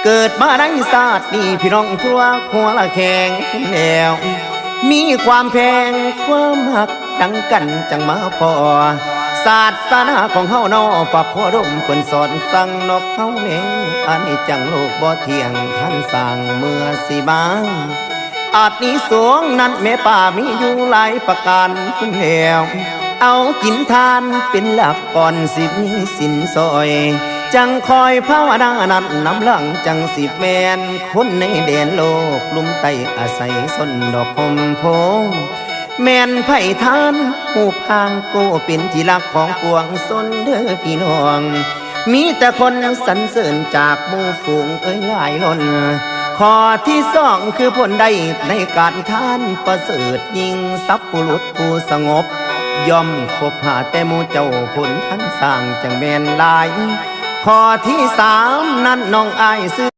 เกิดมาในศาสตร์นี้พี่น้องทั่วหัวละแข็งแนวมีความแพงความหักดังกันจังมาพอศาสนาของเฮาเนาะปะพ่อดมเพิ่นสอนสั่งนกเฮาแนวอันนี้จังโลกบ่เที่ยงท่านสร้างเมื่อสิบางอาจนี้สวงนั้นแม่ป่ามีอยู่หลายประการคุณแนวเอากินทานเป็นหลักก่อนสิมีสินซอยจังคอยภาวนานั้นน้ำหลังจังสิแมนคนในแดนโลกลุ่มไตอาศัยสนดอกพมโพแมนไผ่ทานหูพางโกเป็นที่รักของปวงสนเด้อพี่น้องมีแต่คนสรรเสริญจากหมู่ฝูงหลายล้นข้อที่สองคือผลได้ในการทานประเสริฐยิ่งสัพปุรุษผู้สงบย่อมคบหาแต่หมู่เจ้าผลท่านสร้างจังแมนหลายข้อที่สามนั้นน้องอายซื้อ